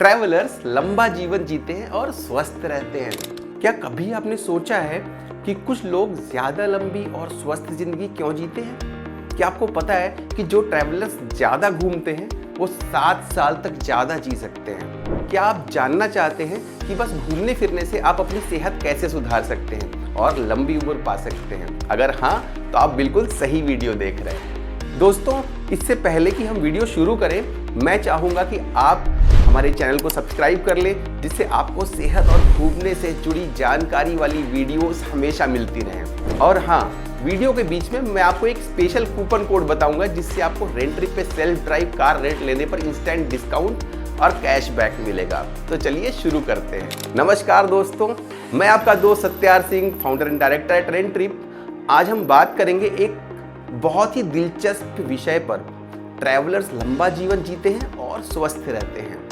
Travellers लंबा जीवन जीते हैं और स्वस्थ रहते हैं। क्या कभी आपने सोचा है कि कुछ लोग ज्यादा लंबी और स्वस्थ जिंदगी क्यों जीते हैं? क्या आपको पता है कि जो ट्रैवलर्स ज्यादा घूमते हैं वो 7 साल तक ज्यादा जी सकते हैं? क्या आप जानना चाहते हैं कि बस घूमने फिरने से आप अपनी सेहत कैसे सुधार सकते हैं और लंबी उम्र पा सकते हैं? अगर हाँ, तो आप बिल्कुल सही वीडियो देख रहे हैं। दोस्तों, इससे पहले कि हम वीडियो शुरू करें, मैं चाहूँगा कि आप हमारे चैनल को सब्सक्राइब कर लें, जिससे आपको सेहत और घूमने से जुड़ी जानकारी वाली वीडियोस हमेशा मिलती रहें। और हाँ, वीडियो के बीच में मैं आपको एक स्पेशल कूपन कोड बताऊंगा, जिससे आपको रेंट ट्रिप पे सेल्फ ड्राइव कार रेंट लेने पर इंस्टेंट डिस्काउंट और कैशबैक मिलेगा। तो चलिए शुरू करते हैं। नमस्कार दोस्तों, मैं आपका दोस्त Satyar Singh, founder and director at rent trip. आज हम बात करेंगे एक बहुत ही दिलचस्प विषय पर। ट्रैवलर्स लंबा जीवन जीते हैं और स्वस्थ रहते हैं।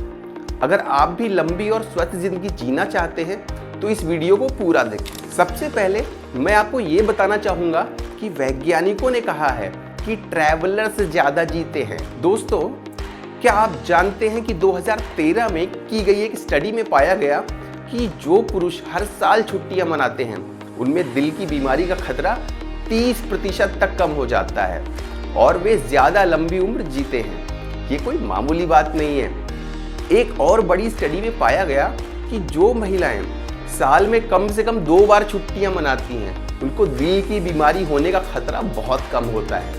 अगर आप भी लंबी और स्वस्थ जिंदगी जीना चाहते हैं तो इस वीडियो को पूरा देखें। सबसे पहले मैं आपको ये बताना चाहूँगा कि वैज्ञानिकों ने कहा है कि ट्रैवलर्स ज़्यादा जीते हैं। दोस्तों, क्या आप जानते हैं कि 2013 में की गई एक स्टडी में पाया गया कि जो पुरुष हर साल छुट्टियां मनाते हैं उनमें दिल की बीमारी का खतरा 30% तक कम हो जाता है और वे ज़्यादा लंबी उम्र जीते हैं। ये कोई मामूली बात नहीं है। एक और बड़ी स्टडी में पाया गया कि जो महिलाएं साल में कम से कम 2 बार छुट्टियां मनाती हैं उनको दिल की बीमारी होने का खतरा बहुत कम होता है।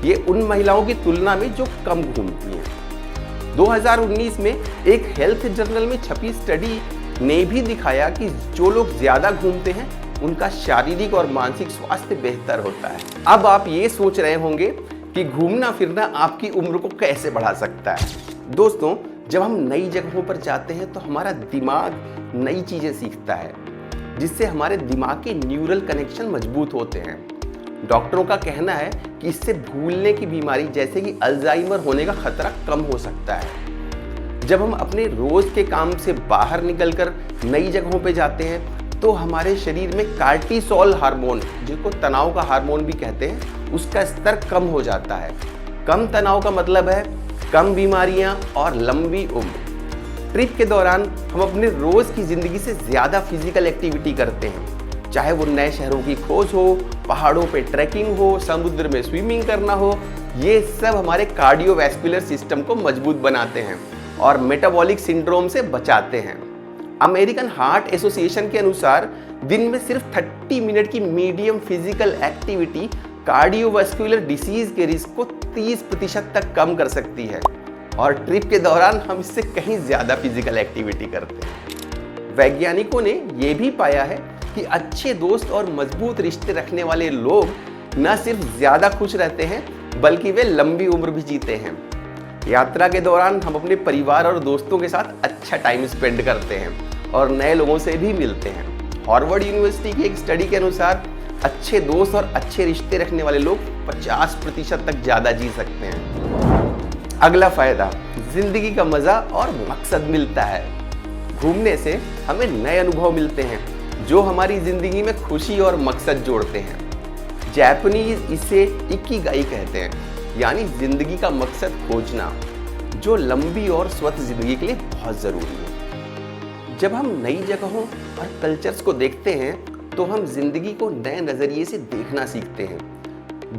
ये उन महिलाओं की तुलना में जो कम घूमती हैं। 2019 में एक हेल्थ जर्नल में छपी स्टडी ने भी दिखाया कि जो लोग ज़्यादा घूमते हैं उनका शारीरिक और मानसिक स्वास्थ्य बेहतर होता है। अब आप ये सोच रहे होंगे कि घूमना फिरना आपकी उम्र को कैसे बढ़ा सकता है। दोस्तों, जब हम नई जगहों पर जाते हैं तो हमारा दिमाग नई चीज़ें सीखता है, जिससे हमारे दिमाग के न्यूरल कनेक्शन मजबूत होते हैं। डॉक्टरों का कहना है कि इससे भूलने की बीमारी जैसे कि अल्जाइमर होने का खतरा कम हो सकता है। जब हम अपने रोज के काम से बाहर निकलकर नई जगहों पर जाते हैं तो हमारे शरीर में कार्टिसोल हार्मोन, जिसको तनाव का हार्मोन भी कहते हैं, उसका स्तर कम हो जाता है। कम तनाव का मतलब है कम बीमारियां और लंबी उम्र। ट्रिप के दौरान हम अपने रोज की जिंदगी से ज्यादा फिजिकल एक्टिविटी करते हैं, चाहे वो नए शहरों की खोज हो, पहाड़ों पे ट्रैकिंग हो, समुद्र में स्विमिंग करना हो। ये सब हमारे कार्डियोवैस्कुलर सिस्टम को मजबूत बनाते हैं और मेटाबॉलिक सिंड्रोम से बचाते हैं। अमेरिकन हार्ट एसोसिएशन के अनुसार दिन में सिर्फ 30 मिनट की medium physical activity cardiovascular disease के रिस्क को 30% तक कम कर सकती है और ट्रिप के दौरान हम इससे कहीं ज़्यादा फिजिकल एक्टिविटी करते हैं। वैज्ञानिकों ने यह भी पाया है कि अच्छे दोस्त और मजबूत रिश्ते रखने वाले लोग न सिर्फ ज़्यादा खुश रहते हैं बल्कि वे लंबी उम्र भी जीते हैं। यात्रा के दौरान हम अपने परिवार और दोस्तों के साथ अच्छा टाइम स्पेंड करते हैं और नए लोगों से भी मिलते हैं। हार्वर्ड यूनिवर्सिटी की एक स्टडी के अनुसार अच्छे दोस्त और अच्छे रिश्ते रखने वाले लोग 50% तक ज़्यादा जी सकते हैं। अगला फायदा, जिंदगी का मज़ा और मकसद मिलता है। घूमने से हमें नए अनुभव मिलते हैं जो हमारी ज़िंदगी में खुशी और मकसद जोड़ते हैं। जापानीज इसे इकिगाई कहते हैं, यानी जिंदगी का मकसद खोजना, जो लंबी और स्वस्थ जिंदगी के लिए बहुत ज़रूरी है। जब हम नई जगहों और कल्चर्स को देखते हैं तो हम जिंदगी को नए नज़रिए से देखना सीखते हैं,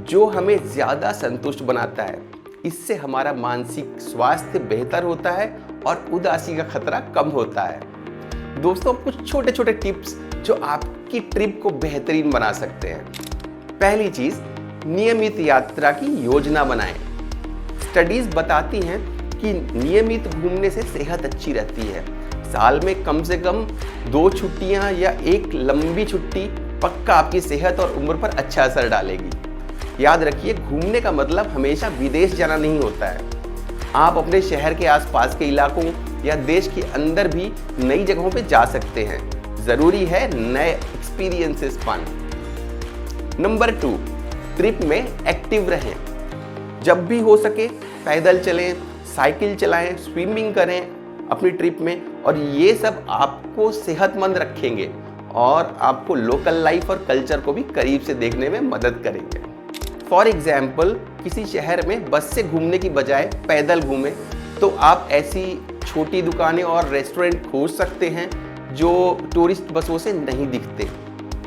जो हमें ज़्यादा संतुष्ट बनाता है। इससे हमारा मानसिक स्वास्थ्य बेहतर होता है और उदासी का खतरा कम होता है। दोस्तों, कुछ छोटे छोटे टिप्स जो आपकी ट्रिप को बेहतरीन बना सकते हैं। पहली चीज़, नियमित यात्रा की योजना बनाएं। स्टडीज बताती हैं कि नियमित घूमने से सेहत अच्छी रहती है। साल में कम से कम 2 छुट्टियां या एक लंबी छुट्टी पक्का आपकी सेहत और उम्र पर अच्छा असर डालेगी। याद रखिए, घूमने का मतलब हमेशा विदेश जाना नहीं होता है। आप अपने शहर के आसपास के इलाकों या देश के अंदर भी नई जगहों पे जा सकते हैं। ज़रूरी है नए एक्सपीरियंसेस पाना। नंबर 2, ट्रिप में एक्टिव रहें। जब भी हो सके पैदल चलें, साइकिल चलाएं, स्विमिंग करें अपनी ट्रिप में, और ये सब आपको सेहतमंद रखेंगे और आपको लोकल लाइफ और कल्चर को भी करीब से देखने में मदद करेंगे। फॉर एग्जाम्पल, किसी शहर में बस से घूमने की बजाय पैदल घूमें तो आप ऐसी छोटी दुकानें और रेस्टोरेंट खोज सकते हैं जो टूरिस्ट बसों से नहीं दिखते।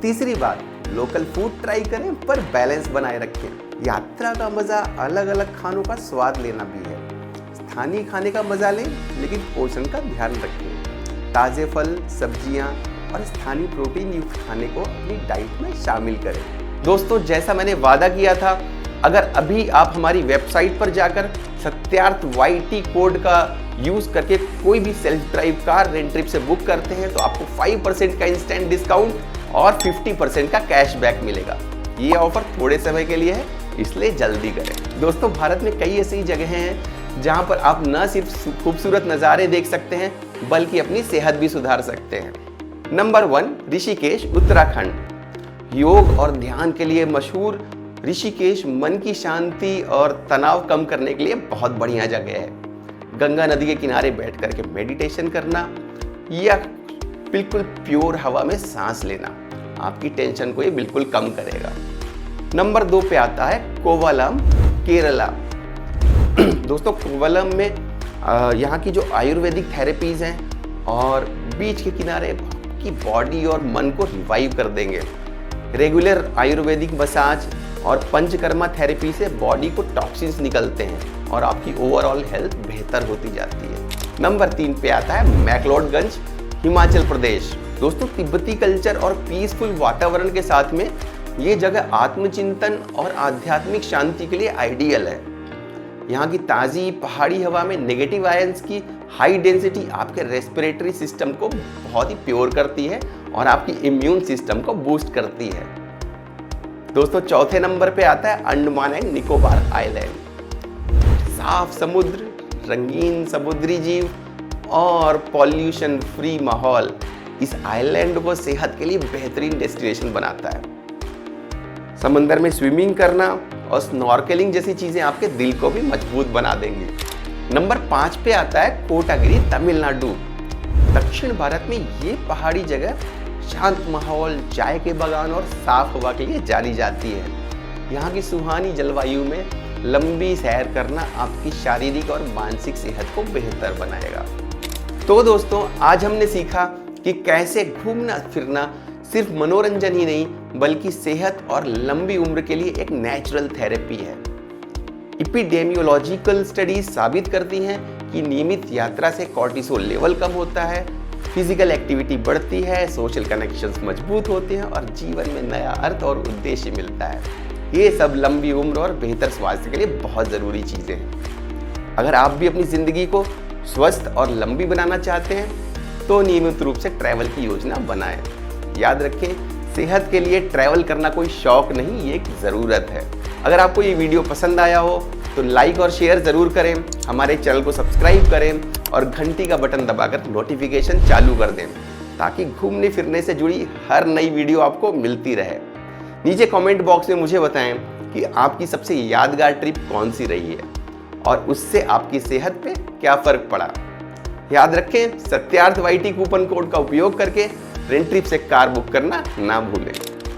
तीसरी बात, लोकल फूड ट्राई करें पर बैलेंस बनाए रखें। यात्रा का मज़ा अलग अलग खानों का स्वाद लेना भी है। स्थानीय खाने का मज़ा लें लेकिन पोषण का ध्यान रखें। ताज़े फल, सब्जियां और स्थानीय प्रोटीन युक्त खाने को अपनी डाइट में शामिल करें। दोस्तों, जैसा मैंने वादा किया था, अगर अभी आप हमारी वेबसाइट पर जाकर सत्यार्थ YT कोड का यूज़ करके कोई भी self drive car rent trip से बुक करते हैं तो आपको 5% का इंस्टेंट डिस्काउंट और 50% का कैशबैक मिलेगा। ये ऑफर थोड़े समय के लिए है, इसलिए जल्दी करें। दोस्तों, भारत में कई ऐसी जगह हैं जहां पर आप न सिर्फ खूबसूरत नज़ारे देख सकते हैं बल्कि अपनी सेहत भी सुधार सकते हैं। नंबर 1, ऋषिकेश, उत्तराखंड। योग और ध्यान के लिए मशहूर ऋषिकेश मन की शांति और तनाव कम करने के लिए बहुत बढ़िया जगह है। गंगा नदी के किनारे बैठ करके मेडिटेशन करना या बिल्कुल प्योर हवा में सांस लेना आपकी टेंशन को ये बिल्कुल कम करेगा। नंबर 2 पे आता है कोवलम, केरला। दोस्तों, कोवलम में यहाँ की जो आयुर्वेदिक थेरेपीज हैं और बीच के किनारे की बॉडी और मन को रिवाइव कर देंगे। रेगुलर आयुर्वेदिक मसाज और पंचकर्मा थेरेपी से बॉडी को टॉक्सिन्स निकलते हैं और आपकी ओवरऑल हेल्थ बेहतर होती जाती है। नंबर 3 पे आता है मैक्लोडगंज, हिमाचल प्रदेश। दोस्तों, तिब्बती कल्चर और पीसफुल वातावरण के साथ में ये जगह आत्मचिंतन और आध्यात्मिक शांति के लिए आइडियल है। यहाँ की ताज़ी पहाड़ी हवा में नेगेटिव आयंस की हाई डेंसिटी आपके रेस्पिरेटरी सिस्टम को बहुत ही प्योर करती है और आपकी इम्यून सिस्टम को बूस्ट करती है। दोस्तों, चौथे नंबर पे आता है अंडमान एंड निकोबार आइलैंड। साफ समुद्र, रंगीन समुद्री जीव और पॉल्यूशन फ्री माहौल इस आइलैंड को सेहत के लिए बेहतरीन डेस्टिनेशन बनाता है। समंदर में स्विमिंग करना और स्नॉर्केलिंग जैसी चीजें आपके दिल को भी मजबूत बना देंगी। नंबर 5 पे आता है कोटागिरी, तमिलनाडु। दक्षिण भारत में ये पहाड़ी जगह शांत माहौल, चाय के बागान और साफ हवा के लिए जानी जाती है। यहाँ की सुहानी जलवायु में लंबी सैर करना आपकी शारीरिक और मानसिक सेहत को बेहतर बनाएगा। तो दोस्तों, आज हमने सीखा कि कैसे घूमना फिरना सिर्फ मनोरंजन ही नहीं बल्कि सेहत और लंबी उम्र के लिए एक नेचुरल थेरेपी है। एपिडेमियोलॉजिकल स्टडीज साबित करती हैं कि नियमित यात्रा से कॉर्टिसोल लेवल कम होता है, फिजिकल एक्टिविटी बढ़ती है, सोशल कनेक्शंस मजबूत होते हैं और जीवन में नया अर्थ और उद्देश्य मिलता है। ये सब लंबी उम्र और बेहतर स्वास्थ्य के लिए बहुत ज़रूरी चीज़ें हैं। अगर आप भी अपनी ज़िंदगी को स्वस्थ और लंबी बनाना चाहते हैं तो नियमित रूप से ट्रैवल की योजना बनाएं। याद रखें, सेहत के लिए ट्रैवल करना कोई शौक नहीं, ये एक ज़रूरत है। अगर आपको ये वीडियो पसंद आया हो तो लाइक और शेयर ज़रूर करें, हमारे चैनल को सब्सक्राइब करें और घंटी का बटन दबाकर नोटिफिकेशन चालू कर दें ताकि घूमने फिरने से जुड़ी हर नई वीडियो आपको मिलती रहे। नीचे कमेंट बॉक्स में मुझे बताएं कि आपकी सबसे यादगार ट्रिप कौन सी रही है और उससे आपकी सेहत पे क्या फ़र्क पड़ा। याद रखें, सत्यार्थ YT कूपन कोड का उपयोग करके रेंट ट्रिप से कार बुक करना ना भूलें।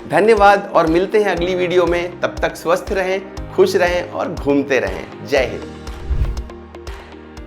धन्यवाद और मिलते हैं अगली वीडियो में। तब तक स्वस्थ रहें, खुश रहें और घूमते रहें। जय हिंद।